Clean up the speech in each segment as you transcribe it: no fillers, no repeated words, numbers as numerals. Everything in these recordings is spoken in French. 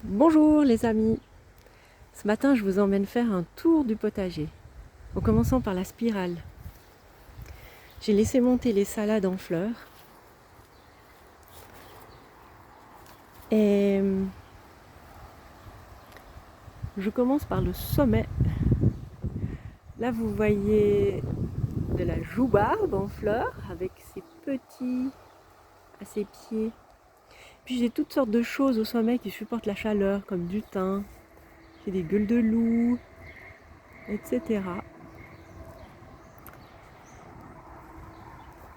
Bonjour les amis. Ce matin je vous emmène faire un tour du potager, en commençant par la spirale. J'ai laissé monter les salades en fleurs et je commence par le sommet. Là vous voyez de la joubarbe en fleurs avec ses petits à ses pieds. Puis j'ai toutes sortes de choses au sommet qui supportent la chaleur comme du thym, j'ai des gueules de loup, etc.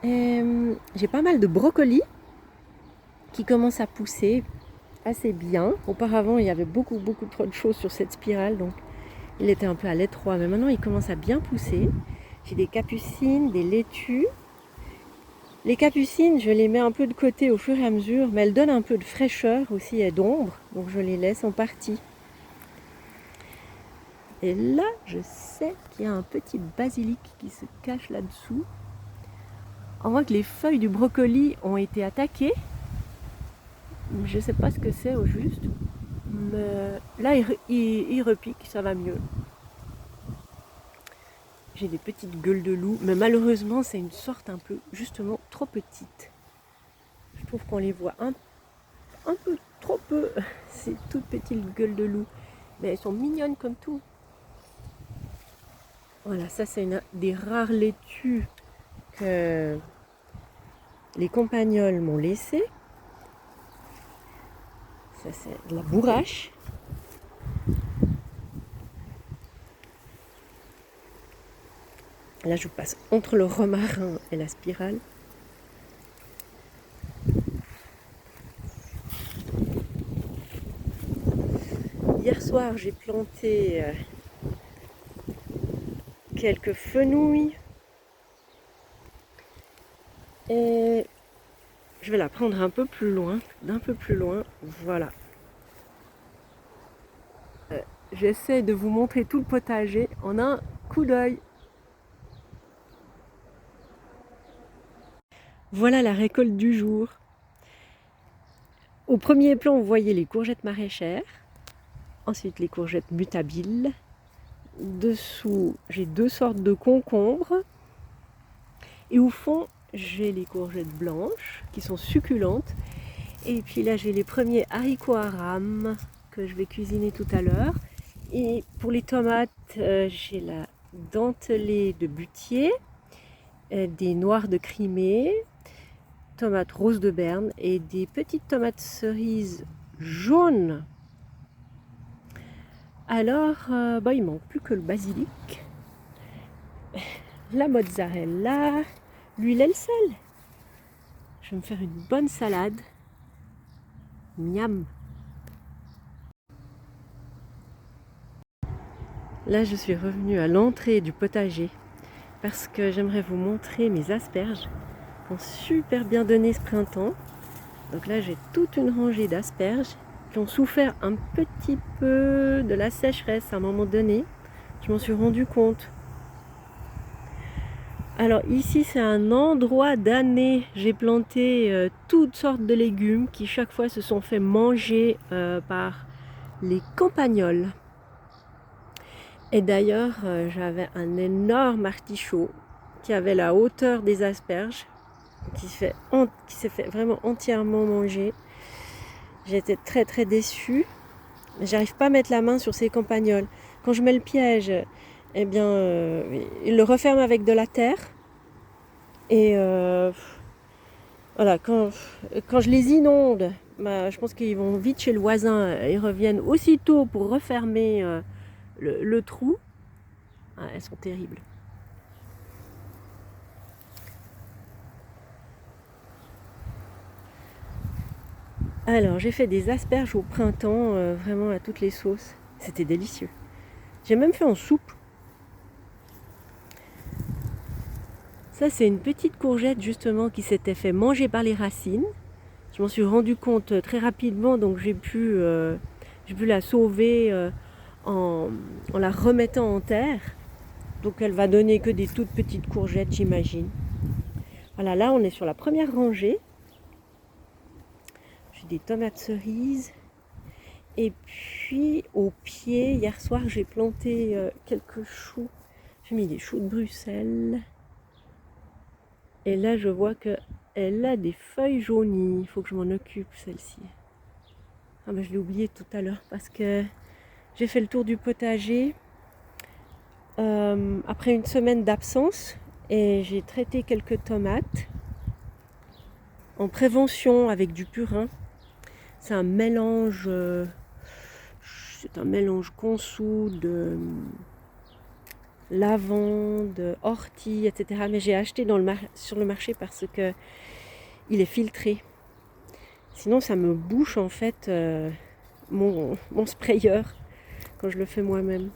Et j'ai pas mal de brocolis qui commencent à pousser assez bien. Auparavant, il y avait beaucoup trop de choses sur cette spirale, donc il était un peu à l'étroit, mais maintenant il commence à bien pousser. J'ai des capucines, des laitues. Les capucines, je les mets un peu de côté au fur et à mesure, mais elles donnent un peu de fraîcheur aussi et d'ombre, donc je les laisse en partie. Et là, je sais qu'il y a un petit basilic qui se cache là-dessous. On voit que les feuilles du brocoli ont été attaquées. Je ne sais pas ce que c'est au juste, mais là il repique, ça va mieux. J'ai des petites gueules de loup, mais malheureusement c'est une sorte un peu justement trop petite. Je trouve qu'on les voit un peu trop peu, ces toutes petites gueules de loup. Mais elles sont mignonnes comme tout. Voilà, ça c'est une des rares laitues que les campagnols m'ont laissées. Ça c'est de la bourrache. Là je passe entre le romarin et la spirale. Hier soir j'ai planté quelques fenouilles et je vais la prendre un peu plus loin, d'un peu plus loin, voilà. J'essaie de vous montrer tout le potager en un coup d'œil. Voilà la récolte du jour. Au premier plan, vous voyez les courgettes maraîchères, ensuite les courgettes mutabiles. Dessous, j'ai deux sortes de concombres. Et au fond, j'ai les courgettes blanches qui sont succulentes. Et puis là, j'ai les premiers haricots à rames que je vais cuisiner tout à l'heure. Et pour les tomates, j'ai la dentelée de Butier, des noires de Crimée, tomates roses de Berne et des petites tomates cerises jaunes. Alors, il ne manque plus que le basilic, la mozzarella, l'huile et le sel. Je vais me faire une bonne salade. Miam! Là, je suis revenue à l'entrée du potager parce que j'aimerais vous montrer mes asperges qui ont super bien donné ce printemps. Donc là, j'ai toute une rangée d'asperges qui ont souffert un petit peu de la sécheresse à un moment donné. Je m'en suis rendu compte. Alors ici, c'est un endroit d'année. J'ai planté toutes sortes de légumes qui chaque fois se sont fait manger par les campagnols. Et d'ailleurs, j'avais un énorme artichaut qui avait la hauteur des asperges, qui s'est fait vraiment entièrement manger. J'étais très déçue. J'arrive pas à mettre la main sur ces campagnols. Quand je mets le piège, eh bien, ils le referment avec de la terre. Et voilà, quand je les inonde, je pense qu'ils vont vite chez le voisin. Ils reviennent aussitôt pour refermer le trou. Ah, elles sont terribles. Alors, j'ai fait des asperges au printemps, vraiment à toutes les sauces. C'était délicieux. J'ai même fait en soupe. Ça, c'est une petite courgette justement qui s'était fait manger par les racines. Je m'en suis rendu compte très rapidement, donc j'ai pu la sauver en la remettant en terre. Donc elle va donner que des toutes petites courgettes, j'imagine. Voilà, là on est sur la première rangée. J'ai des tomates cerises. Et puis au pied, hier soir, j'ai planté quelques choux. J'ai mis des choux de Bruxelles. Et là, je vois qu'elle a des feuilles jaunies. Il faut que je m'en occupe, celle-ci. Ah ben, je l'ai oublié tout à l'heure parce que j'ai fait le tour du potager après une semaine d'absence et j'ai traité quelques tomates en prévention avec du purin. C'est un mélange consou de lavande, ortie, etc. Mais j'ai acheté sur le marché parce que il est filtré. Sinon, ça me bouche en fait mon sprayer quand je le fais moi-même.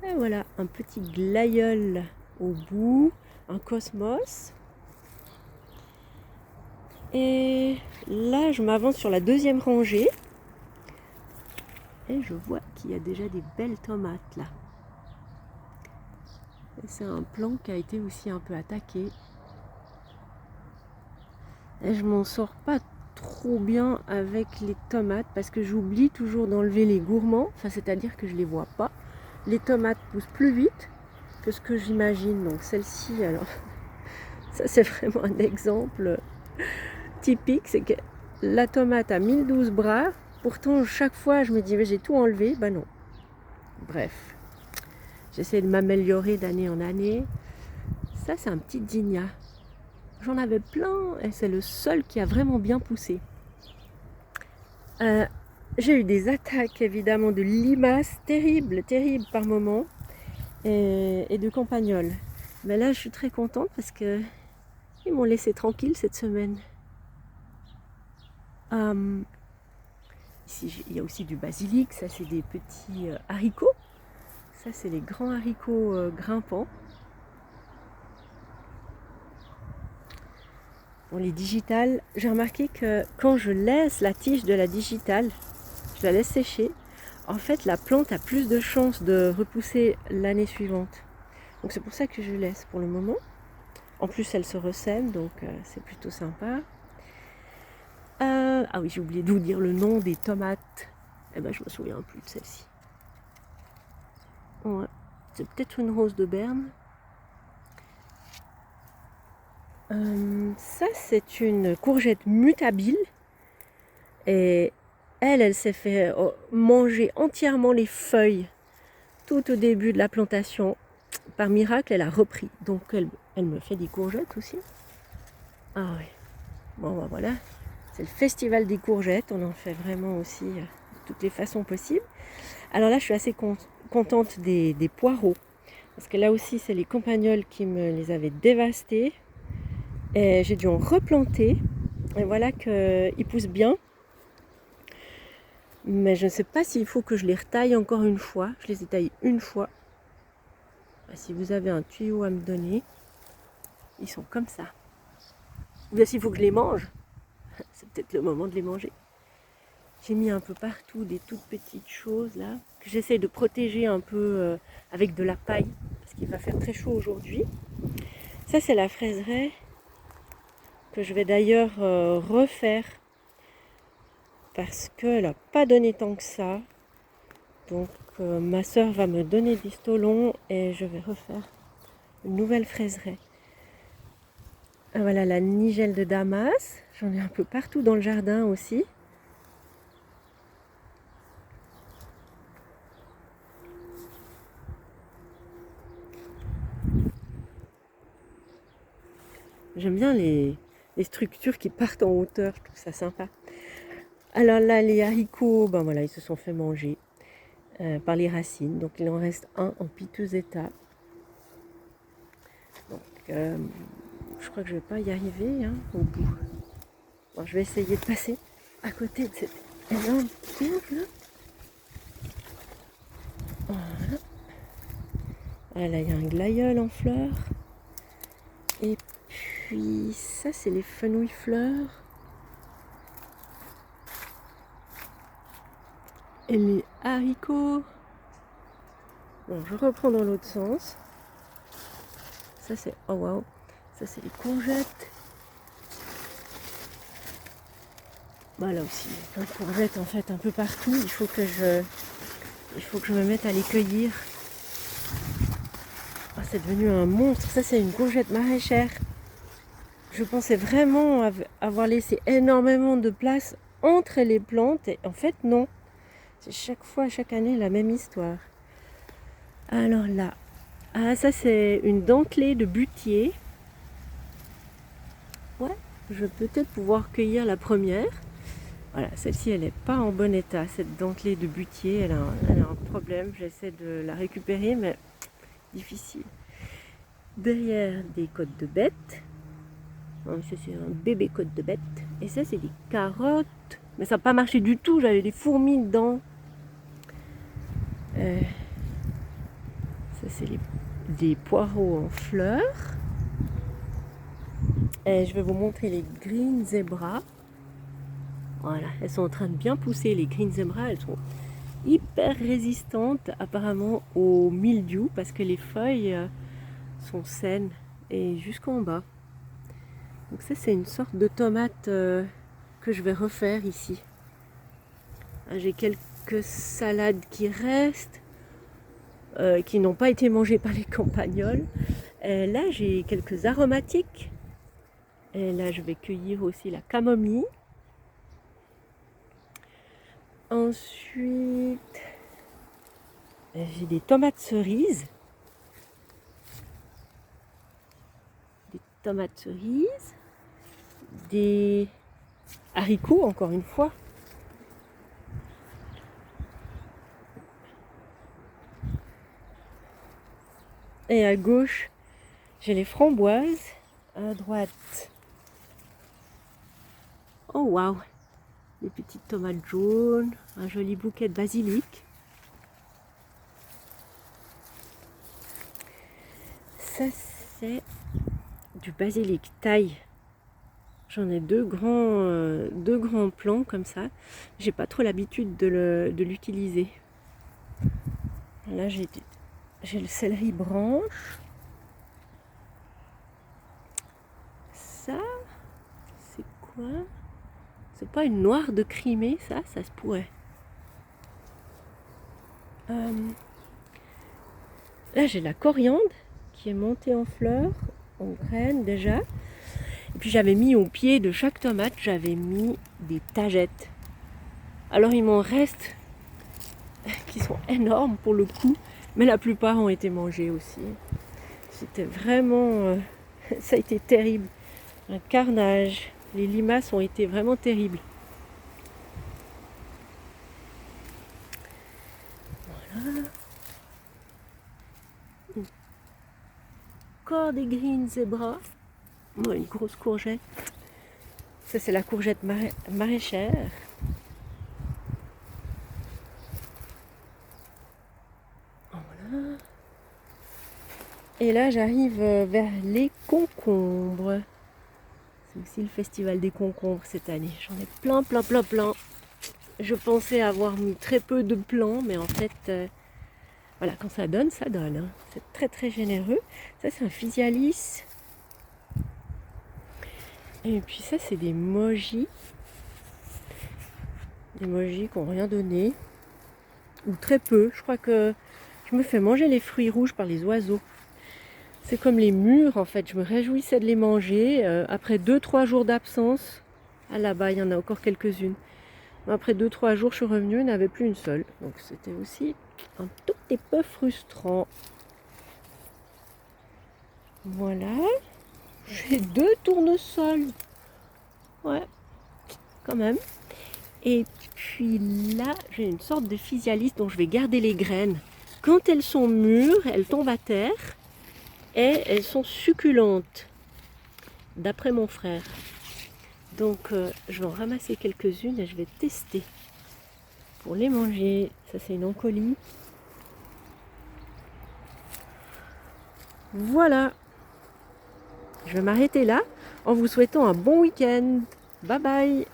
Et voilà, un petit glaïeul au bout, un cosmos. Et là, je m'avance sur la deuxième rangée. Et je vois qu'il y a déjà des belles tomates là. C'est un plant qui a été aussi un peu attaqué. Et je m'en sors pas trop bien avec les tomates parce que j'oublie toujours d'enlever les gourmands. Enfin, c'est-à-dire que je les vois pas. Les tomates poussent plus vite que ce que j'imagine. Donc celle-ci, alors, ça c'est vraiment un exemple typique. C'est que la tomate a 1012 bras. Pourtant, chaque fois, je me dis, mais j'ai tout enlevé. Ben non. Bref. J'essaie de m'améliorer d'année en année. Ça, c'est un petit zinnia. J'en avais plein et c'est le seul qui a vraiment bien poussé. J'ai eu des attaques évidemment de limaces terribles par moments et de campagnols. Mais là, je suis très contente parce que ils m'ont laissé tranquille cette semaine. Ici, il y a aussi du basilic. Ça, c'est des petits haricots. Ça, c'est les grands haricots grimpants. Bon, les digitales, j'ai remarqué que quand je laisse la tige de la digitale, je la laisse sécher, en fait, la plante a plus de chances de repousser l'année suivante. Donc c'est pour ça que je laisse pour le moment. En plus, elle se ressème, donc c'est plutôt sympa. Ah oui, j'ai oublié de vous dire le nom des tomates. Eh ben, je me souviens plus de celle-ci. Ouais. C'est peut-être une rose de Berne. Ça, c'est une courgette mutabile. Et elle s'est fait manger entièrement les feuilles tout au début de la plantation. Par miracle, elle a repris. Donc, elle me fait des courgettes aussi. Ah oui. Bon, ben voilà. C'est le festival des courgettes. On en fait vraiment aussi de toutes les façons possibles. Alors là, je suis assez contente des poireaux. Parce que là aussi, c'est les campagnols qui me les avaient dévastés. Et j'ai dû en replanter. Et voilà qu'ils poussent bien. Mais je ne sais pas s'il faut que je les retaille encore une fois. Je les ai taillés une fois. Si vous avez un tuyau à me donner, ils sont comme ça. Ou bien s'il faut que je les mange, c'est peut-être le moment de les manger. J'ai mis un peu partout des toutes petites choses là, que j'essaie de protéger un peu avec de la paille, parce qu'il va faire très chaud aujourd'hui. Ça, c'est la fraiseraie que je vais d'ailleurs refaire, parce qu'elle n'a pas donné tant que ça. Donc ma soeur va me donner des stolons et je vais refaire une nouvelle fraiseraie. Voilà la nigelle de Damas. J'en ai un peu partout dans le jardin aussi. J'aime bien les structures qui partent en hauteur, je trouve ça sympa. Alors là, les haricots, ben voilà, ils se sont fait manger par les racines. Donc il en reste un en piteux état. Donc je crois que je ne vais pas y arriver au bout. Bon, je vais essayer de passer à côté de cette énorme plante là. Voilà. Ah, là, il y a un glaïeul en fleurs. Et puis ça, c'est les fenouilles fleurs. Et les haricots. Bon, je reprends dans l'autre sens. Ça, c'est... Oh waouh. Ça, c'est les courgettes. Bah là aussi, il y a plein de courgettes en fait un peu partout. Il faut que je me mette à les cueillir. Oh, c'est devenu un monstre. Ça, c'est une courgette maraîchère. Je pensais vraiment avoir laissé énormément de place entre les plantes. Et en fait, non. C'est chaque année, la même histoire. Alors là, ah, ça, c'est une dentelée de butier. Ouais, je vais peut-être pouvoir cueillir la première. Voilà, celle-ci, elle n'est pas en bon état. Cette dentelée de butier, elle a un problème. J'essaie de la récupérer, mais difficile. Derrière, des côtes de bête. Donc, ça, c'est un bébé côte de bête. Et ça, c'est des carottes. Mais ça n'a pas marché du tout. J'avais des fourmis dedans. Ça, c'est des poireaux en fleurs. Et je vais vous montrer les green zebra. Voilà, elles sont en train de bien pousser. Les green zebra, elles sont hyper résistantes apparemment au mildiou parce que les feuilles sont saines et jusqu'en bas. Donc ça, c'est une sorte de tomate que je vais refaire ici. J'ai quelques salades qui restent, qui n'ont pas été mangées par les campagnols. Et là, j'ai quelques aromatiques. Et là, je vais cueillir aussi la camomille. Ensuite, j'ai des tomates cerises. Des haricots, encore une fois. Et à gauche, j'ai les framboises. À droite, oh waouh, des petites tomates jaunes, un joli bouquet de basilic. Ça, c'est du basilic taille. J'en ai deux grands plants comme ça. J'ai pas trop l'habitude de l'utiliser. Là, j'ai le céleri branche. Ça, c'est quoi? C'est pas une noire de Crimée, ça se pourrait. Là, j'ai la coriandre qui est montée en fleurs, en graines déjà. Et puis j'avais mis au pied de chaque tomate, j'avais mis des tagettes. Alors il m'en reste qui sont énormes pour le coup, mais la plupart ont été mangés aussi. C'était vraiment... ça a été terrible. Un carnage. Les limaces ont été vraiment terribles. Voilà. Encore des green zebra. Oh, une grosse courgette. Ça, c'est la courgette maraîchère. Voilà. Et là, j'arrive vers les concombres. C'est aussi le festival des concombres cette année. J'en ai plein. Je pensais avoir mis très peu de plants, mais en fait, voilà, quand ça donne, ça donne. Hein. C'est très généreux. Ça, c'est un physalis. Et puis ça, c'est des mojis. Des mojis qui n'ont rien donné. Ou très peu. Je crois que je me fais manger les fruits rouges par les oiseaux. C'est comme les mûres, en fait. Je me réjouissais de les manger. Après 2-3 jours d'absence, ah là-bas, il y en a encore quelques-unes. Après 2-3 jours, je suis revenue, il n'y en avait plus une seule. Donc c'était aussi un tout petit peu frustrant. Voilà. J'ai 2 tournesols. Ouais, quand même. Et puis là, j'ai une sorte de physalis dont je vais garder les graines. Quand elles sont mûres, elles tombent à terre et elles sont succulentes, d'après mon frère. Donc je vais en ramasser quelques-unes et je vais tester pour les manger. Ça, c'est une encolie. Voilà. Je vais m'arrêter là en vous souhaitant un bon week-end. Bye bye.